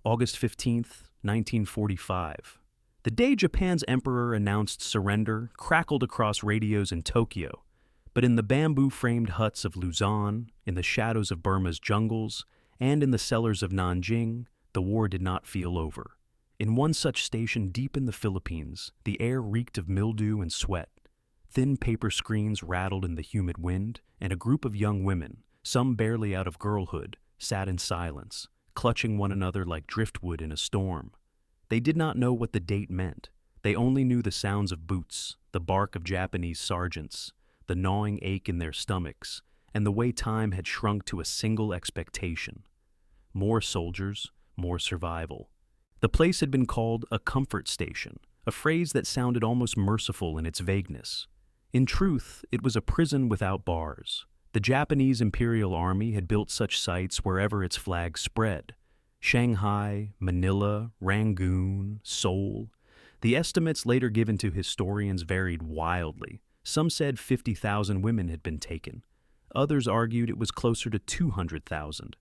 August 15th, 1945. The day Japan's emperor announced surrender crackled across radios in Tokyo, but in the bamboo-framed huts of Luzon, in the shadows of Burma's jungles, and in the cellars of Nanjing, the war did not feel over. In one such station deep in the Philippines, the air reeked of mildew and sweat. Thin paper screens rattled in the humid wind, and a group of young women, some barely out of girlhood, sat in silence, clutching one another like driftwood in a storm. They did not know what the date meant. They only knew the sounds of boots, the bark of Japanese sergeants, the gnawing ache in their stomachs, and the way time had shrunk to a single expectation. More soldiers, more survival. The place had been called a comfort station, a phrase that sounded almost merciful in its vagueness. In truth, it was a prison without bars. The Japanese Imperial Army had built such sites wherever its flag spread. Shanghai, Manila, Rangoon, Seoul. The estimates later given to historians varied wildly. Some said 50,000 women had been taken. Others argued it was closer to 200,000.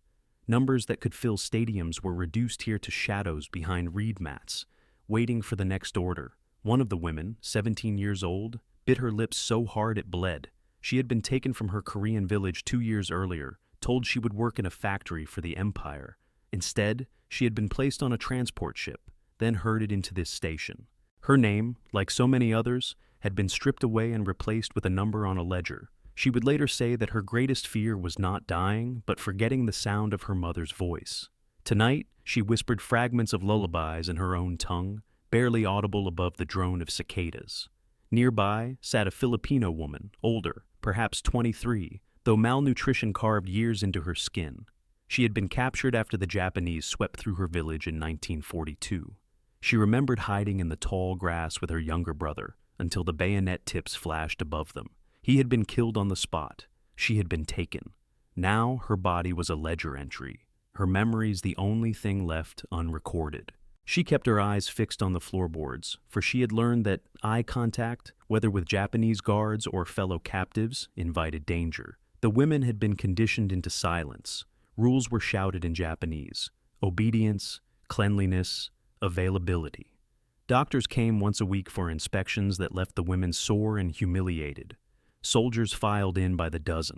Numbers that could fill stadiums were reduced here to shadows behind reed mats, waiting for the next order. One of the women, 17 years old, bit her lips so hard it bled. She had been taken from her Korean village 2 years earlier, told she would work in a factory for the empire. Instead, she had been placed on a transport ship, then herded into this station. Her name, like so many others, had been stripped away and replaced with a number on a ledger. She would later say that her greatest fear was not dying, but forgetting the sound of her mother's voice. Tonight, she whispered fragments of lullabies in her own tongue, barely audible above the drone of cicadas. Nearby sat a Filipino woman, older, perhaps 23, though malnutrition carved years into her skin. She had been captured after the Japanese swept through her village in 1942. She remembered hiding in the tall grass with her younger brother until the bayonet tips flashed above them. He had been killed on the spot. She had been taken. Now her body was a ledger entry, her memories the only thing left unrecorded. She kept her eyes fixed on the floorboards, for she had learned that eye contact, whether with Japanese guards or fellow captives, invited danger. The women had been conditioned into silence. Rules were shouted in Japanese: obedience, cleanliness, availability. Doctors came once a week for inspections that left the women sore and humiliated. Soldiers filed in by the dozen.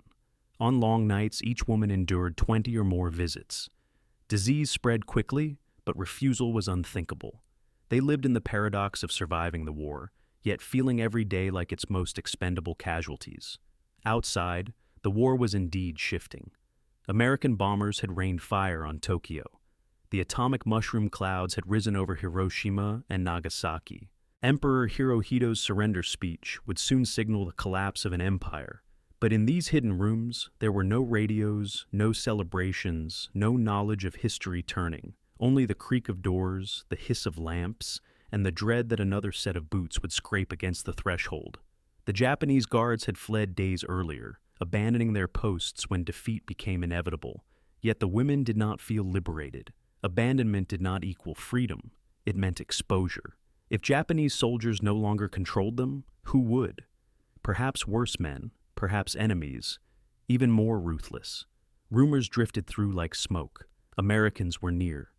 On long nights, each woman endured 20 or more visits. Disease spread quickly, but refusal was unthinkable. They lived in the paradox of surviving the war, yet feeling every day like its most expendable casualties. Outside, the war was indeed shifting. American bombers had rained fire on Tokyo. The atomic mushroom clouds had risen over Hiroshima and Nagasaki. Emperor Hirohito's surrender speech would soon signal the collapse of an empire. But in these hidden rooms, there were no radios, no celebrations, no knowledge of history turning, only the creak of doors, the hiss of lamps, and the dread that another set of boots would scrape against the threshold. The Japanese guards had fled days earlier, abandoning their posts when defeat became inevitable. Yet the women did not feel liberated. Abandonment did not equal freedom. It meant exposure. If Japanese soldiers no longer controlled them, who would? Perhaps worse men, perhaps enemies, even more ruthless. Rumors drifted through like smoke. Americans were near.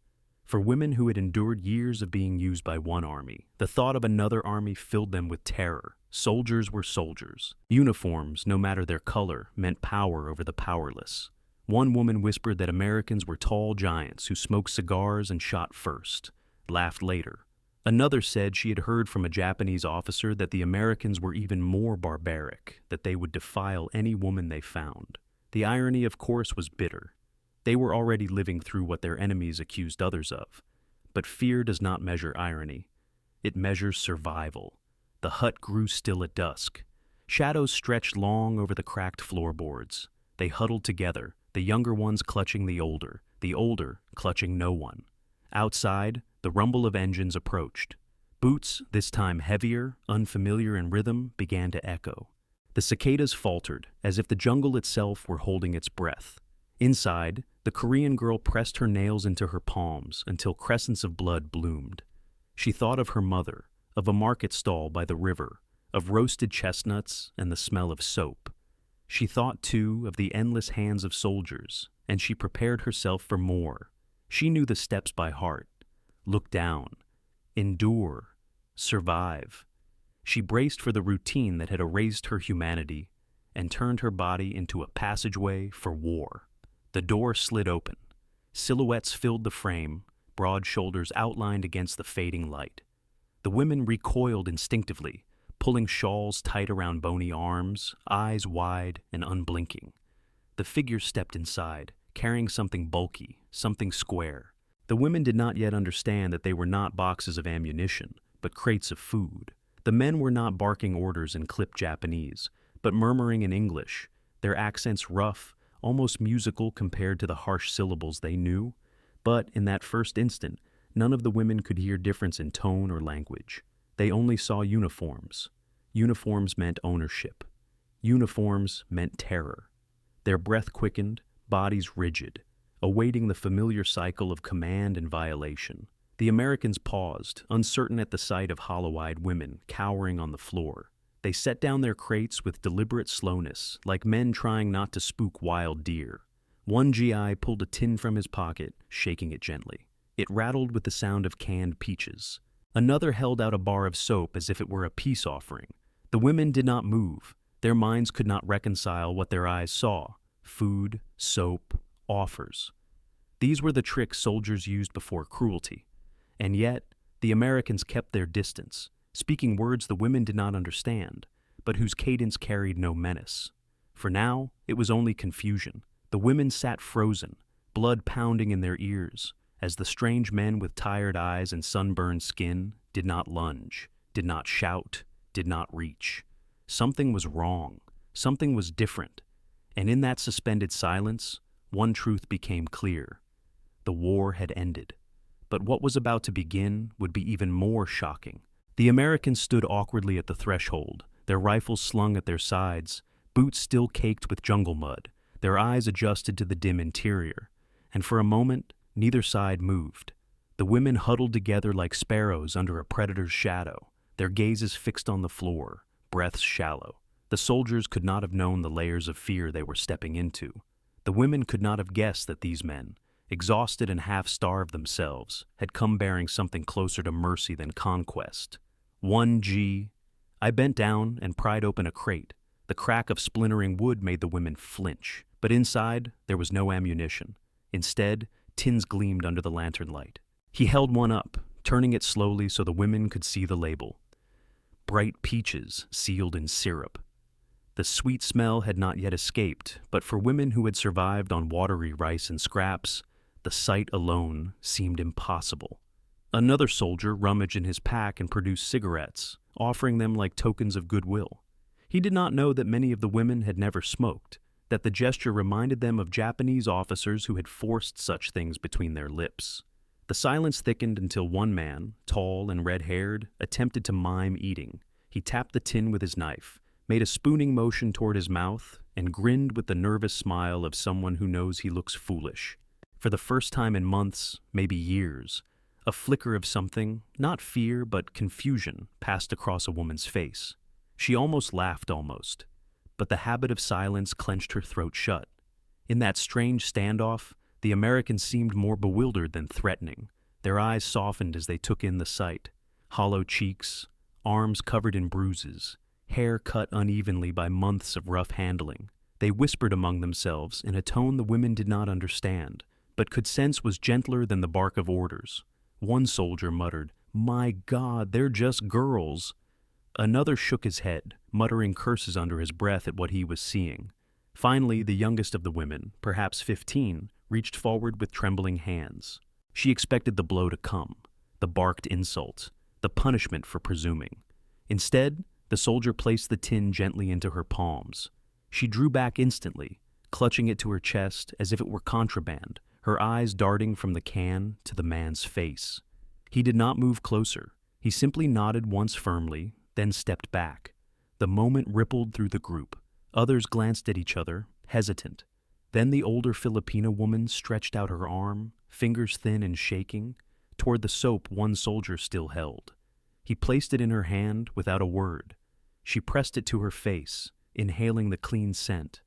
For women who had endured years of being used by one army, the thought of another army filled them with terror. Soldiers were soldiers. Uniforms, no matter their color, meant power over the powerless. One woman whispered that Americans were tall giants who smoked cigars and shot first, laughed later. Another said she had heard from a Japanese officer that the Americans were even more barbaric, that they would defile any woman they found. The irony, of course, was bitter. They were already living through what their enemies accused others of. But fear does not measure irony. It measures survival. The hut grew still at dusk. Shadows stretched long over the cracked floorboards. They huddled together, the younger ones clutching the older clutching no one. Outside, the rumble of engines approached. Boots, this time heavier, unfamiliar in rhythm, began to echo. The cicadas faltered, as if the jungle itself were holding its breath. Inside, the Korean girl pressed her nails into her palms until crescents of blood bloomed. She thought of her mother, of a market stall by the river, of roasted chestnuts and the smell of soap. She thought, too, of the endless hands of soldiers, and she prepared herself for more. She knew the steps by heart. Look down. Endure. Survive. She braced for the routine that had erased her humanity and turned her body into a passageway for war. The door slid open. Silhouettes filled the frame, broad shoulders outlined against the fading light. The women recoiled instinctively, pulling shawls tight around bony arms, eyes wide and unblinking. The figure stepped inside, carrying something bulky, something square. The women did not yet understand that they were not boxes of ammunition, but crates of food. The men were not barking orders in clipped Japanese, but murmuring in English, their accents rough, almost musical compared to the harsh syllables they knew. But in that first instant, none of the women could hear difference in tone or language. They only saw uniforms. Uniforms meant ownership. Uniforms meant terror. Their breath quickened, bodies rigid, awaiting the familiar cycle of command and violation. The Americans paused, uncertain at the sight of hollow-eyed women cowering on the floor. They set down their crates with deliberate slowness, like men trying not to spook wild deer. One GI pulled a tin from his pocket, shaking it gently. It rattled with the sound of canned peaches. Another held out a bar of soap as if it were a peace offering. The women did not move. Their minds could not reconcile what their eyes saw. Food, soap, offers. These were the tricks soldiers used before cruelty. And yet, the Americans kept their distance, speaking words the women did not understand, but whose cadence carried no menace. For now, it was only confusion. The women sat frozen, blood pounding in their ears, as the strange men with tired eyes and sunburned skin did not lunge, did not shout, did not reach. Something was wrong. Something was different. And in that suspended silence, one truth became clear. The war had ended. But what was about to begin would be even more shocking. The Americans stood awkwardly at the threshold, their rifles slung at their sides, boots still caked with jungle mud, their eyes adjusted to the dim interior. And for a moment, neither side moved. The women huddled together like sparrows under a predator's shadow, their gazes fixed on the floor, breaths shallow. The soldiers could not have known the layers of fear they were stepping into. The women could not have guessed that these men, exhausted and half-starved themselves, had come bearing something closer to mercy than conquest. I bent down and pried open a crate. The crack of splintering wood made the women flinch, but inside there was no ammunition. Instead, tins gleamed under the lantern light. He held one up, turning it slowly so the women could see the label. Bright peaches sealed in syrup. The sweet smell had not yet escaped, but for women who had survived on watery rice and scraps, the sight alone seemed impossible. Another soldier rummaged in his pack and produced cigarettes, offering them like tokens of goodwill. He did not know that many of the women had never smoked, that the gesture reminded them of Japanese officers who had forced such things between their lips. The silence thickened until one man, tall and red-haired, attempted to mime eating. He tapped the tin with his knife, made a spooning motion toward his mouth, and grinned with the nervous smile of someone who knows he looks foolish. For the first time in months, maybe years, a flicker of something, not fear but confusion, passed across a woman's face. She almost laughed but the habit of silence clenched her throat shut. In that strange standoff, the Americans seemed more bewildered than threatening. Their eyes softened as they took in the sight. Hollow cheeks, arms covered in bruises, hair cut unevenly by months of rough handling. They whispered among themselves in a tone the women did not understand, but could sense was gentler than the bark of orders. One soldier muttered, "My God, they're just girls." Another shook his head, muttering curses under his breath at what he was seeing. Finally, the youngest of the women, perhaps 15, reached forward with trembling hands. She expected the blow to come, the barked insult, the punishment for presuming. Instead, the soldier placed the tin gently into her palms. She drew back instantly, clutching it to her chest as if it were contraband, her eyes darting from the can to the man's face. He did not move closer. He simply nodded once firmly, then stepped back. The moment rippled through the group. Others glanced at each other, hesitant. Then the older Filipino woman stretched out her arm, fingers thin and shaking, toward the soap one soldier still held. He placed it in her hand without a word. She pressed it to her face, inhaling the clean scent,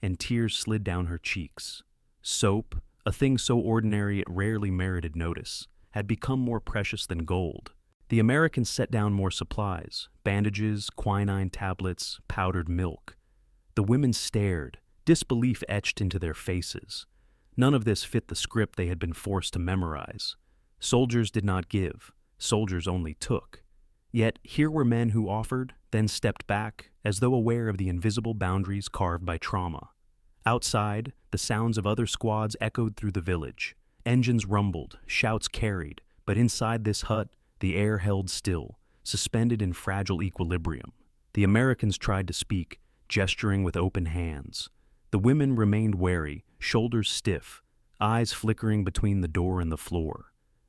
and tears slid down her cheeks. Soap, a thing so ordinary it rarely merited notice, had become more precious than gold. The Americans set down more supplies: bandages, quinine tablets, powdered milk. The women stared, disbelief etched into their faces. None of this fit the script they had been forced to memorize. Soldiers did not give, soldiers only took. Yet here were men who offered, then stepped back, as though aware of the invisible boundaries carved by trauma. Outside, the sounds of other squads echoed through the village. Engines rumbled, shouts carried, but inside this hut, the air held still, suspended in fragile equilibrium. The Americans tried to speak, gesturing with open hands. The women remained wary, shoulders stiff, eyes flickering between the door and the floor.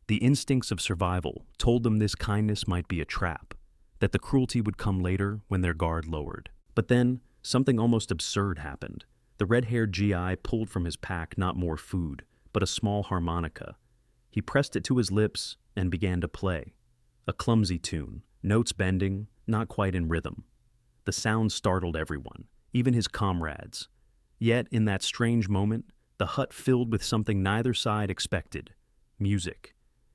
The instincts of survival told them this kindness might be a trap, that the cruelty would come later when their guard lowered. But then, something almost absurd happened. The red-haired GI pulled from his pack not more food, but a small harmonica. He pressed it to his lips and began to play. A clumsy tune, notes bending, not quite in rhythm. The sound startled everyone, even his comrades. Yet, in that strange moment, the hut filled with something neither side expected: music.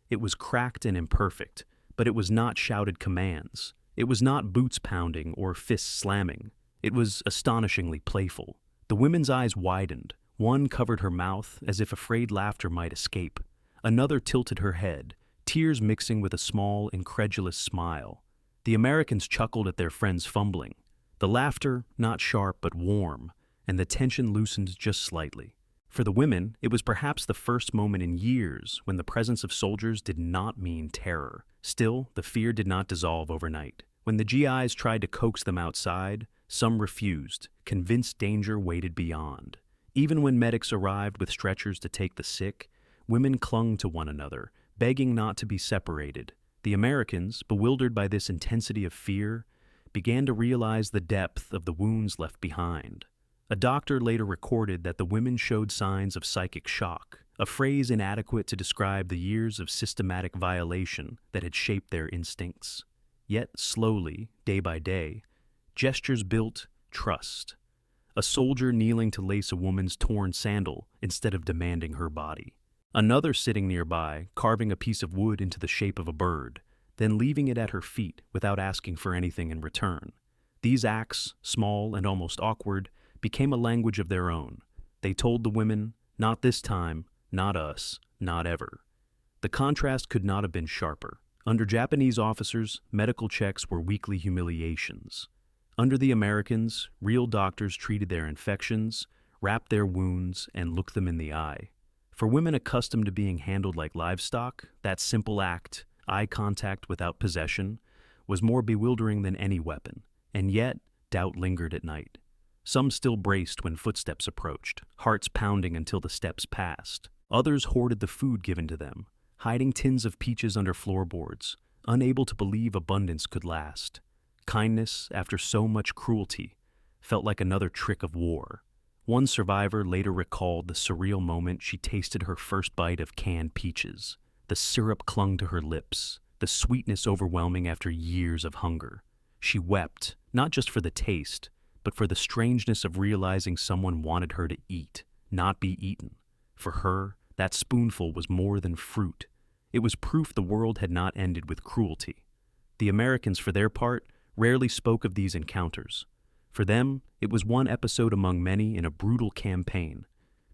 It was cracked and imperfect, but it was not shouted commands. It was not boots pounding or fists slamming. It was astonishingly playful. The women's eyes widened. One covered her mouth as if afraid laughter might escape. Another tilted her head, tears mixing with a small, incredulous smile. The Americans chuckled at their friends' fumbling. The laughter, not sharp but warm, and the tension loosened just slightly. For the women, it was perhaps the first moment in years when the presence of soldiers did not mean terror. Still, the fear did not dissolve overnight. When the GIs tried to coax them outside, some refused, convinced danger waited beyond. Even when medics arrived with stretchers to take the sick, women clung to one another, begging not to be separated. The Americans, bewildered by this intensity of fear, began to realize the depth of the wounds left behind. A doctor later recorded that the women showed signs of psychic shock, a phrase inadequate to describe the years of systematic violation that had shaped their instincts. Yet slowly, day by day, gestures built trust. A soldier kneeling to lace a woman's torn sandal instead of demanding her body. Another sitting nearby, carving a piece of wood into the shape of a bird, then leaving it at her feet without asking for anything in return. These acts, small and almost awkward, became a language of their own. They told the women, not this time, not us, not ever. The contrast could not have been sharper. Under Japanese officers, medical checks were weekly humiliations. Under the Americans, real doctors treated their infections, wrapped their wounds, and looked them in the eye. For women accustomed to being handled like livestock, that simple act, eye contact without possession, was more bewildering than any weapon, and yet doubt lingered at night. Some still braced when footsteps approached, hearts pounding until the steps passed. Others hoarded the food given to them, hiding tins of peaches under floorboards, unable to believe abundance could last. Kindness, after so much cruelty, felt like another trick of war. One survivor later recalled the surreal moment she tasted her first bite of canned peaches. The syrup clung to her lips, the sweetness overwhelming after years of hunger. She wept, not just for the taste, but for the strangeness of realizing someone wanted her to eat, not be eaten. For her, that spoonful was more than fruit. It was proof the world had not ended with cruelty. The Americans, for their part, rarely spoke of these encounters. For them, it was one episode among many in a brutal campaign.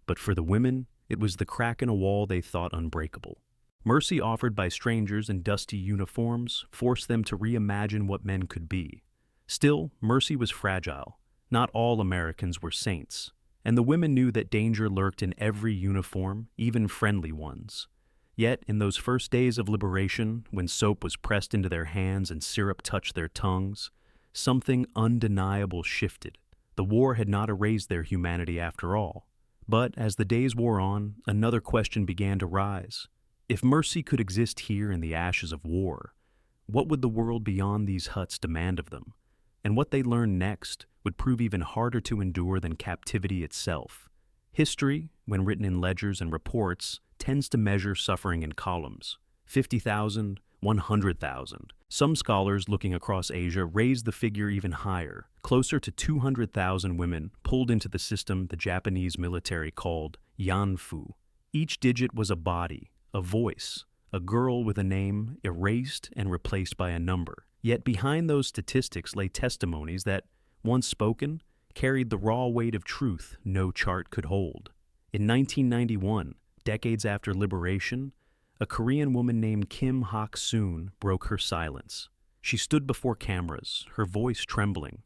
But for the women, it was the crack in a wall they thought unbreakable. Mercy offered by strangers in dusty uniforms forced them to reimagine what men could be. Still, mercy was fragile. Not all Americans were saints, and the women knew that danger lurked in every uniform, even friendly ones. Yet, in those first days of liberation, when soap was pressed into their hands and syrup touched their tongues, something undeniable shifted. The war had not erased their humanity after all. But as the days wore on, another question began to rise. If mercy could exist here in the ashes of war, what would the world beyond these huts demand of them? And what they learned next would prove even harder to endure than captivity itself. History, when written in ledgers and reports, tends to measure suffering in columns. 50,000, 100,000. Some scholars looking across Asia raised the figure even higher, closer to 200,000 women pulled into the system the Japanese military called yanfu. Each digit was a body, a voice, a girl with a name erased and replaced by a number. Yet behind those statistics lay testimonies that, once spoken, carried the raw weight of truth no chart could hold. In 1991, decades after liberation, a Korean woman named Kim Hak-soon broke her silence. She stood before cameras, her voice trembling,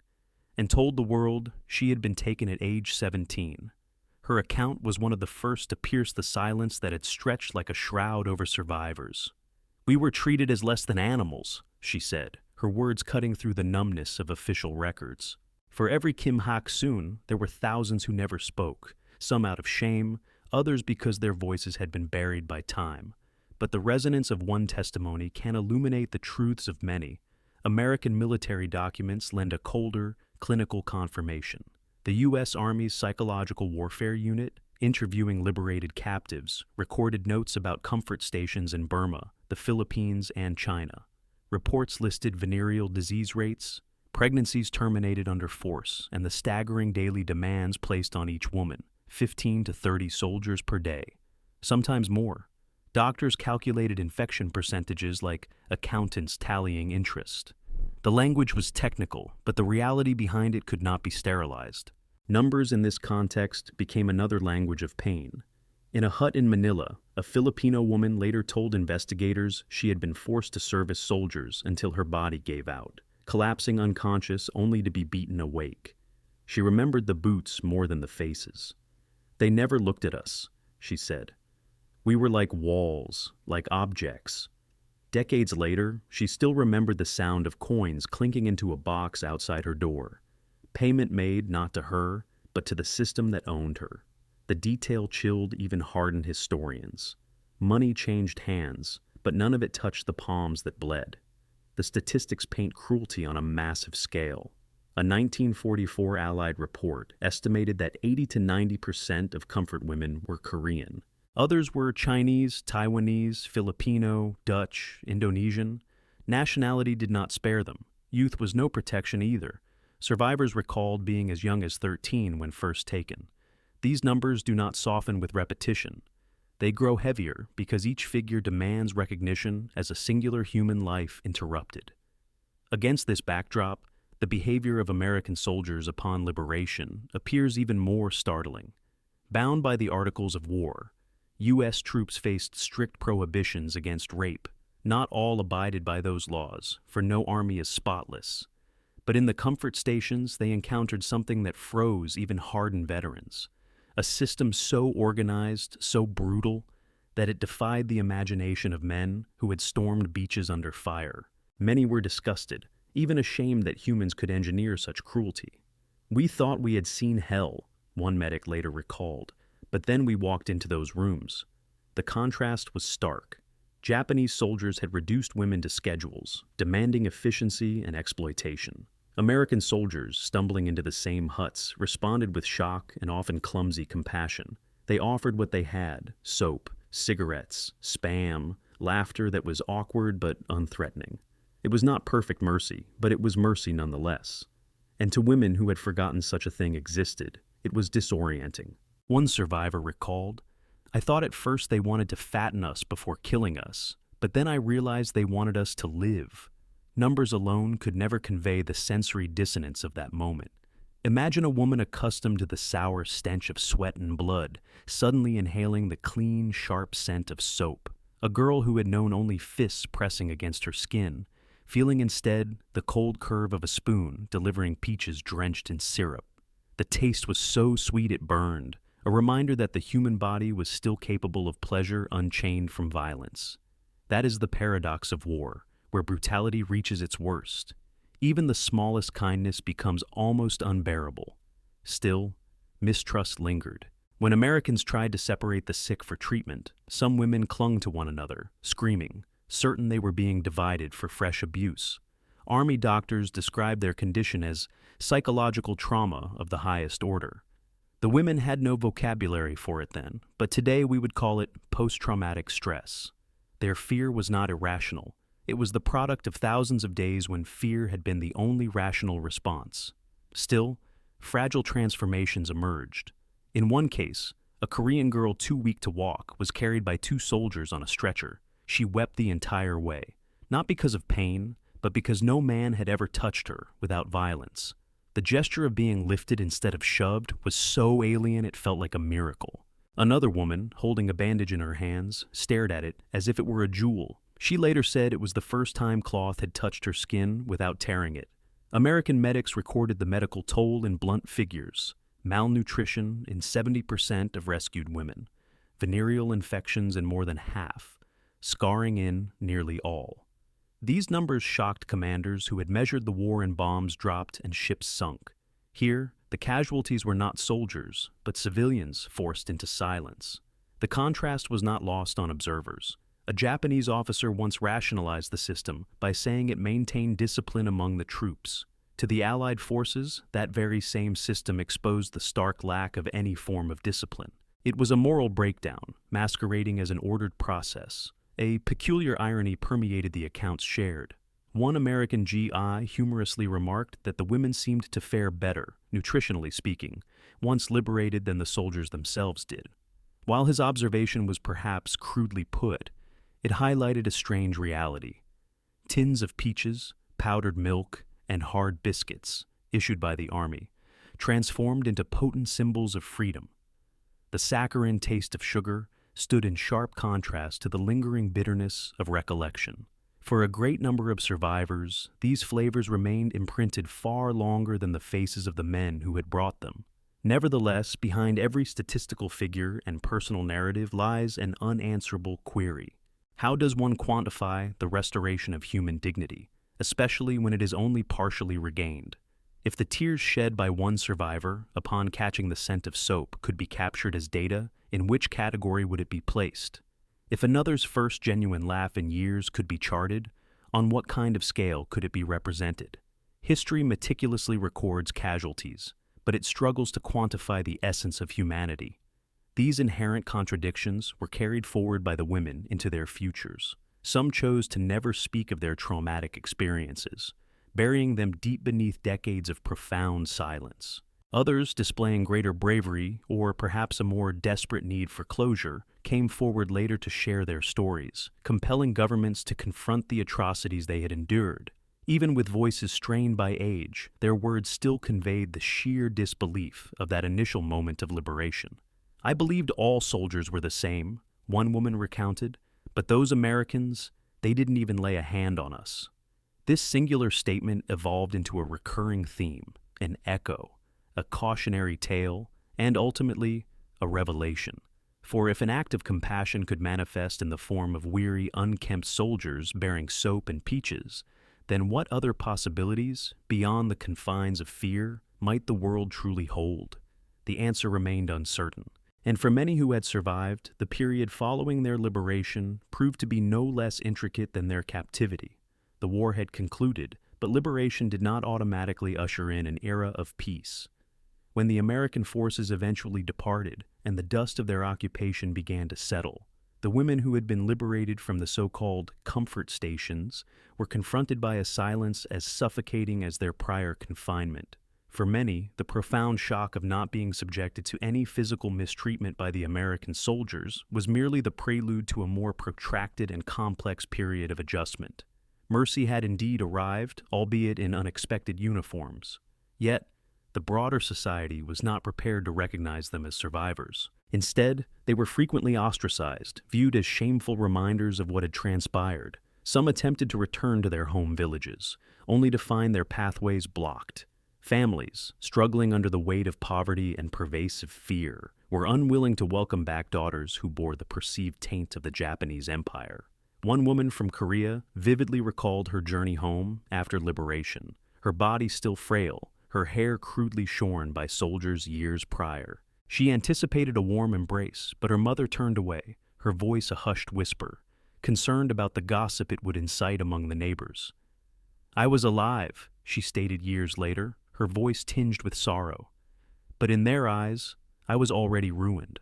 and told the world she had been taken at age 17. Her account was one of the first to pierce the silence that had stretched like a shroud over survivors. "We were treated as less than animals," she said, her words cutting through the numbness of official records. For every Kim Hak-soon, there were thousands who never spoke, some out of shame, others because their voices had been buried by time. But the resonance of one testimony can illuminate the truths of many. American military documents lend a colder, clinical confirmation. The U.S. Army's Psychological Warfare Unit, interviewing liberated captives, recorded notes about comfort stations in Burma, the Philippines, and China. Reports listed venereal disease rates, pregnancies terminated under force, and the staggering daily demands placed on each woman, 15 to 30 soldiers per day, sometimes more. Doctors calculated infection percentages like accountants tallying interest. The language was technical, but the reality behind it could not be sterilized. Numbers in this context became another language of pain. In a hut in Manila, a Filipino woman later told investigators she had been forced to serve as soldiers until her body gave out, collapsing unconscious only to be beaten awake. She remembered the boots more than the faces. "They never looked at us," she said. "We were like walls, like objects." Decades later, she still remembered the sound of coins clinking into a box outside her door. Payment made not to her, but to the system that owned her. The detail chilled even hardened historians. Money changed hands, but none of it touched the palms that bled. The statistics paint cruelty on a massive scale. A 1944 Allied report estimated that 80 to 90% of comfort women were Korean. Others were Chinese, Taiwanese, Filipino, Dutch, Indonesian. Nationality did not spare them. Youth was no protection either. Survivors recalled being as young as 13 when first taken. These numbers do not soften with repetition. They grow heavier because each figure demands recognition as a singular human life interrupted. Against this backdrop, the behavior of American soldiers upon liberation appears even more startling. Bound by the Articles of War, U.S. troops faced strict prohibitions against rape. Not all abided by those laws, for no army is spotless. But in the comfort stations, they encountered something that froze even hardened veterans. A system so organized, so brutal, that it defied the imagination of men who had stormed beaches under fire. Many were disgusted, even ashamed that humans could engineer such cruelty. "We thought we had seen hell," one medic later recalled. But then we walked into those rooms. The contrast was stark. Japanese soldiers had reduced women to schedules, demanding efficiency and exploitation. American soldiers, stumbling into the same huts, responded with shock and often clumsy compassion. They offered what they had: soap, cigarettes, spam, laughter that was awkward but unthreatening. It was not perfect mercy, but it was mercy nonetheless. And to women who had forgotten such a thing existed, it was disorienting. One survivor recalled, "I thought at first they wanted to fatten us before killing us, but then I realized they wanted us to live." Numbers alone could never convey the sensory dissonance of that moment. Imagine a woman accustomed to the sour stench of sweat and blood, suddenly inhaling the clean, sharp scent of soap. A girl who had known only fists pressing against her skin, feeling instead the cold curve of a spoon delivering peaches drenched in syrup. The taste was so sweet it burned, a reminder that the human body was still capable of pleasure unchained from violence. That is the paradox of war, where brutality reaches its worst. Even the smallest kindness becomes almost unbearable. Still, mistrust lingered. When Americans tried to separate the sick for treatment, some women clung to one another, screaming, certain they were being divided for fresh abuse. Army doctors described their condition as psychological trauma of the highest order. The women had no vocabulary for it then, but today we would call it post-traumatic stress. Their fear was not irrational. It was the product of thousands of days when fear had been the only rational response. Still, fragile transformations emerged. In one case, A Korean girl too weak to walk was carried by two soldiers on a stretcher. She wept the entire way, not because of pain, but because no man had ever touched her without violence. The gesture of being lifted instead of shoved was so alien it felt like a miracle. Another woman, holding a bandage in her hands, stared at it as if it were a jewel. She later said it was the first time cloth had touched her skin without tearing it. American medics recorded the medical toll in blunt figures: malnutrition in 70% of rescued women, venereal infections in more than half, scarring in nearly all. These numbers shocked commanders who had measured the war in bombs dropped and ships sunk. Here, the casualties were not soldiers, but civilians forced into silence. The contrast was not lost on observers. A Japanese officer once rationalized the system by saying it maintained discipline among the troops. To the Allied forces, that very same system exposed the stark lack of any form of discipline. It was a moral breakdown, masquerading as an ordered process. A peculiar irony permeated the accounts shared. One American GI humorously remarked that the women seemed to fare better, nutritionally speaking, once liberated than the soldiers themselves did. While his observation was perhaps crudely put, it highlighted a strange reality. Tins of peaches, powdered milk, and hard biscuits, issued by the Army, transformed into potent symbols of freedom. The saccharine taste of sugar stood in sharp contrast to the lingering bitterness of recollection. For a great number of survivors, these flavors remained imprinted far longer than the faces of the men who had brought them. Nevertheless, behind every statistical figure and personal narrative lies an unanswerable query. How does one quantify the restoration of human dignity, especially when it is only partially regained? If the tears shed by one survivor upon catching the scent of soap could be captured as data, in which category would it be placed? If another's first genuine laugh in years could be charted, on what kind of scale could it be represented? History meticulously records casualties, but it struggles to quantify the essence of humanity. These inherent contradictions were carried forward by the women into their futures. Some chose to never speak of their traumatic experiences, burying them deep beneath decades of profound silence. Others, displaying greater bravery or perhaps a more desperate need for closure, came forward later to share their stories, compelling governments to confront the atrocities they had endured. Even with voices strained by age, their words still conveyed the sheer disbelief of that initial moment of liberation. "I believed all soldiers were the same," one woman recounted, "but those Americans, they didn't even lay a hand on us." This singular statement evolved into a recurring theme, an echo, a cautionary tale, and ultimately, a revelation. For if an act of compassion could manifest in the form of weary, unkempt soldiers bearing soap and peaches, then what other possibilities, beyond the confines of fear, might the world truly hold? The answer remained uncertain. And for many who had survived, the period following their liberation proved to be no less intricate than their captivity. The war had concluded, but liberation did not automatically usher in an era of peace. When the American forces eventually departed and the dust of their occupation began to settle, the women who had been liberated from the so-called comfort stations were confronted by a silence as suffocating as their prior confinement. For many, the profound shock of not being subjected to any physical mistreatment by the American soldiers was merely the prelude to a more protracted and complex period of adjustment. Mercy had indeed arrived, albeit in unexpected uniforms. Yet, the broader society was not prepared to recognize them as survivors. Instead, they were frequently ostracized, viewed as shameful reminders of what had transpired. Some attempted to return to their home villages, only to find their pathways blocked. Families, struggling under the weight of poverty and pervasive fear, were unwilling to welcome back daughters who bore the perceived taint of the Japanese Empire. One woman from Korea vividly recalled her journey home after liberation, her body still frail, her hair crudely shorn by soldiers years prior. She anticipated a warm embrace, but her mother turned away, her voice a hushed whisper, concerned about the gossip it would incite among the neighbors. "I was alive," she stated years later, her voice tinged with sorrow. But in their eyes, I was already ruined.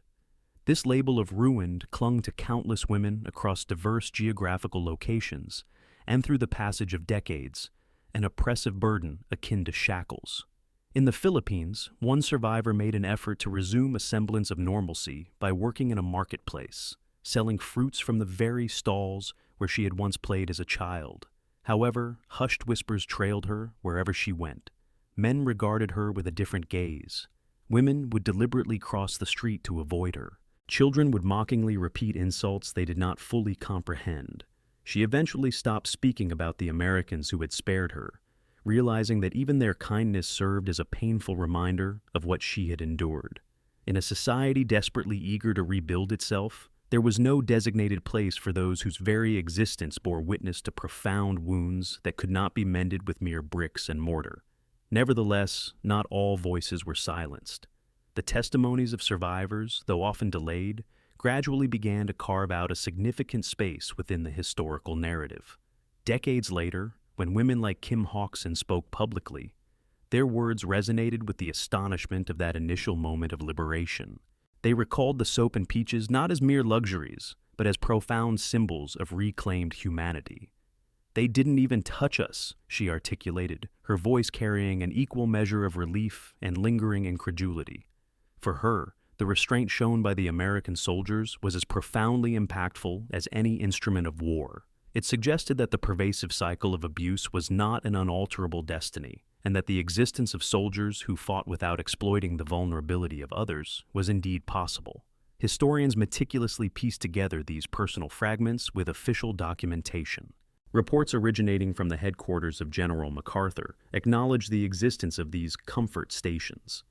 This label of ruined clung to countless women across diverse geographical locations, and through the passage of decades, an oppressive burden akin to shackles. In the Philippines, one survivor made an effort to resume a semblance of normalcy by working in a marketplace, selling fruits from the very stalls where she had once played as a child. However, hushed whispers trailed her wherever she went. Men regarded her with a different gaze. Women would deliberately cross the street to avoid her. Children would mockingly repeat insults they did not fully comprehend. She eventually stopped speaking about the Americans who had spared her, realizing that even their kindness served as a painful reminder of what she had endured. In a society desperately eager to rebuild itself, there was no designated place for those whose very existence bore witness to profound wounds that could not be mended with mere bricks and mortar. Nevertheless, not all voices were silenced. The testimonies of survivors, though often delayed, gradually began to carve out a significant space within the historical narrative. Decades later, when women like Kim Hawkson spoke publicly, their words resonated with the astonishment of that initial moment of liberation. They recalled the soap and peaches not as mere luxuries, but as profound symbols of reclaimed humanity. "They didn't even touch us," she articulated, her voice carrying an equal measure of relief and lingering incredulity. For her, the restraint shown by the American soldiers was as profoundly impactful as any instrument of war. It suggested that the pervasive cycle of abuse was not an unalterable destiny, and that the existence of soldiers who fought without exploiting the vulnerability of others was indeed possible. Historians meticulously pieced together these personal fragments with official documentation. Reports originating from the headquarters of General MacArthur acknowledge the existence of these comfort stations.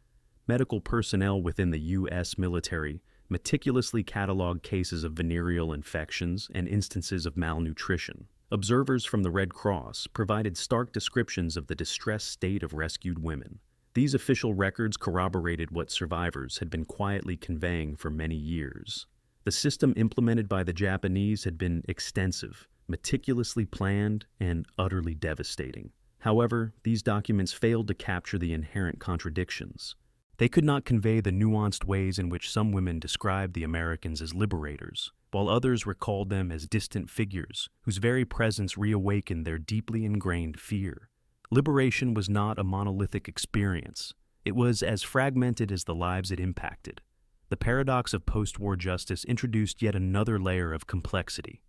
Medical personnel within the U.S. military meticulously cataloged cases of venereal infections and instances of malnutrition. Observers from the Red Cross provided stark descriptions of the distressed state of rescued women. These official records corroborated what survivors had been quietly conveying for many years. The system implemented by the Japanese had been extensive, meticulously planned, and utterly devastating. However, these documents failed to capture the inherent contradictions. They could not convey the nuanced ways in which some women described the Americans as liberators, while others recalled them as distant figures whose very presence reawakened their deeply ingrained fear. Liberation was not a monolithic experience. It was as fragmented as the lives it impacted. The paradox of post-war justice introduced yet another layer of complexity.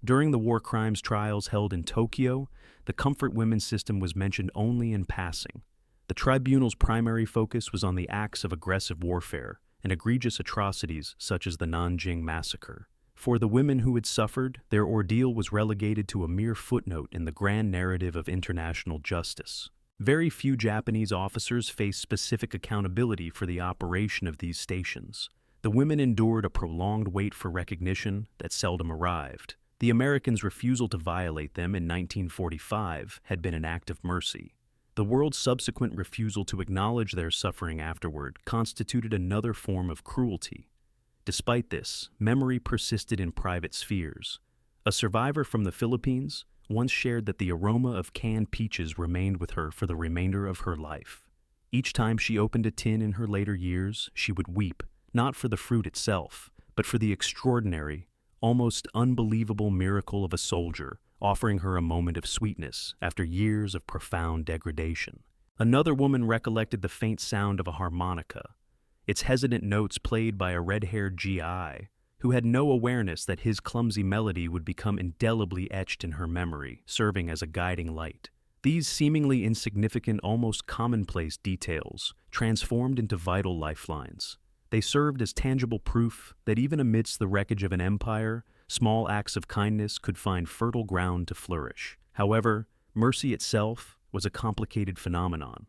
During the war crimes trials held in Tokyo, the comfort women's system was mentioned only in passing. The tribunal's primary focus was on the acts of aggressive warfare and egregious atrocities such as the Nanjing massacre. For the women who had suffered, their ordeal was relegated to a mere footnote in the grand narrative of international justice. Very few Japanese officers faced specific accountability for the operation of these stations. The women endured a prolonged wait for recognition that seldom arrived. The Americans' refusal to violate them in 1945 had been an act of mercy. The world's subsequent refusal to acknowledge their suffering afterward constituted another form of cruelty. Despite this, memory persisted in private spheres. A survivor from the Philippines once shared that the aroma of canned peaches remained with her for the remainder of her life. Each time she opened a tin in her later years, she would weep, not for the fruit itself, but for the extraordinary, almost unbelievable miracle of a soldier offering her a moment of sweetness after years of profound degradation. Another woman recollected the faint sound of a harmonica, its hesitant notes played by a red-haired GI, who had no awareness that his clumsy melody would become indelibly etched in her memory, serving as a guiding light. These seemingly insignificant, almost commonplace details transformed into vital lifelines. They served as tangible proof that even amidst the wreckage of an empire, small acts of kindness could find fertile ground to flourish. However, mercy itself was a complicated phenomenon.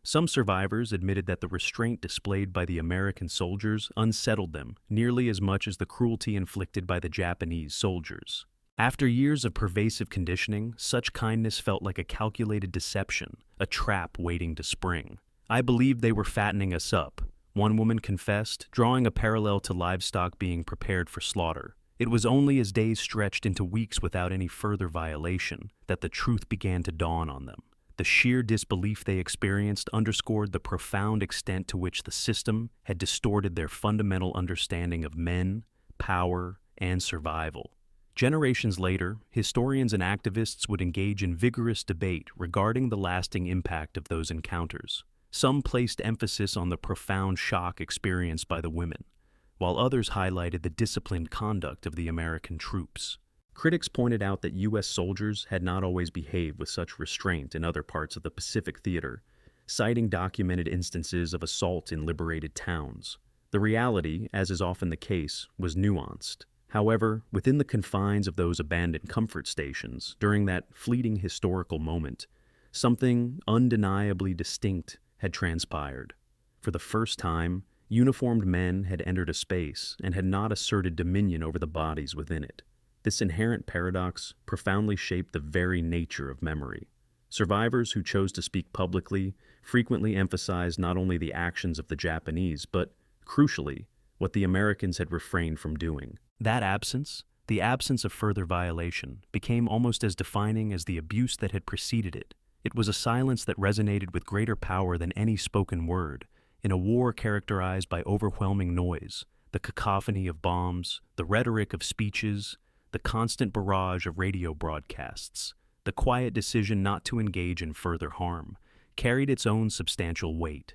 Some survivors admitted that the restraint displayed by the American soldiers unsettled them nearly as much as the cruelty inflicted by the Japanese soldiers. After years of pervasive conditioning, such kindness felt like a calculated deception, a trap waiting to spring. "I believed they were fattening us up," one woman confessed, drawing a parallel to livestock being prepared for slaughter. It was only as days stretched into weeks without any further violation that the truth began to dawn on them. The sheer disbelief they experienced underscored the profound extent to which the system had distorted their fundamental understanding of men, power, and survival. Generations later, historians and activists would engage in vigorous debate regarding the lasting impact of those encounters. Some placed emphasis on the profound shock experienced by the women, while others highlighted the disciplined conduct of the American troops. Critics pointed out that U.S. soldiers had not always behaved with such restraint in other parts of the Pacific theater, citing documented instances of assault in liberated towns. The reality, as is often the case, was nuanced. However, within the confines of those abandoned comfort stations, during that fleeting historical moment, something undeniably distinct had transpired. For the first time, uniformed men had entered a space and had not asserted dominion over the bodies within it. This inherent paradox profoundly shaped the very nature of memory. Survivors who chose to speak publicly frequently emphasized not only the actions of the Japanese, but, crucially, what the Americans had refrained from doing. That absence, the absence of further violation, became almost as defining as the abuse that had preceded it. It was a silence that resonated with greater power than any spoken word, in a war characterized by overwhelming noise, the cacophony of bombs, the rhetoric of speeches, the constant barrage of radio broadcasts. The quiet decision not to engage in further harm carried its own substantial weight.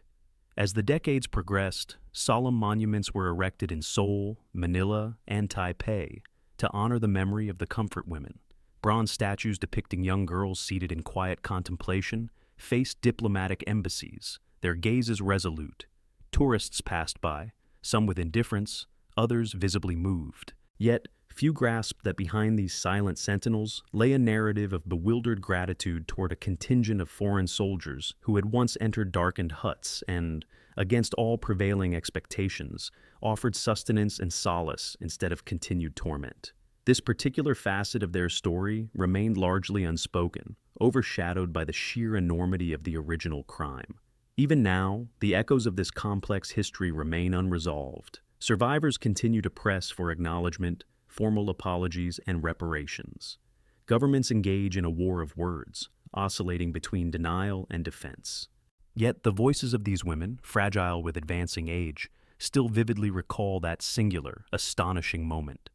As the decades progressed, solemn monuments were erected in Seoul, Manila, and Taipei to honor the memory of the comfort women. Bronze statues depicting young girls seated in quiet contemplation faced diplomatic embassies, their gazes resolute. Tourists passed by, some with indifference, others visibly moved. Yet, few grasped that behind these silent sentinels lay a narrative of bewildered gratitude toward a contingent of foreign soldiers who had once entered darkened huts and, against all prevailing expectations, offered sustenance and solace instead of continued torment. This particular facet of their story remained largely unspoken, overshadowed by the sheer enormity of the original crime. Even now, the echoes of this complex history remain unresolved. Survivors continue to press for acknowledgement, formal apologies, and reparations. Governments engage in a war of words, oscillating between denial and defense. Yet the voices of these women, fragile with advancing age, still vividly recall that singular, astonishing moment.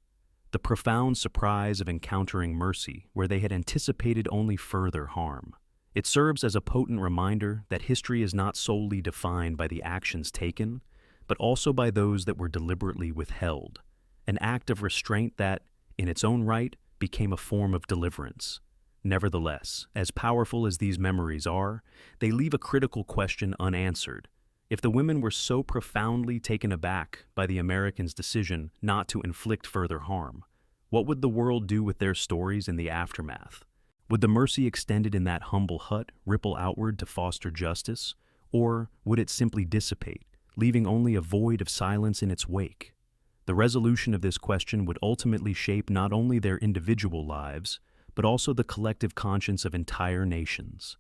The profound surprise of encountering mercy where they had anticipated only further harm. It serves as a potent reminder that history is not solely defined by the actions taken, but also by those that were deliberately withheld. An act of restraint that, in its own right, became a form of deliverance. Nevertheless, as powerful as these memories are, they leave a critical question unanswered. If the women were so profoundly taken aback by the Americans' decision not to inflict further harm, what would the world do with their stories in the aftermath? Would the mercy extended in that humble hut ripple outward to foster justice, or would it simply dissipate, leaving only a void of silence in its wake? The resolution of this question would ultimately shape not only their individual lives, but also the collective conscience of entire nations.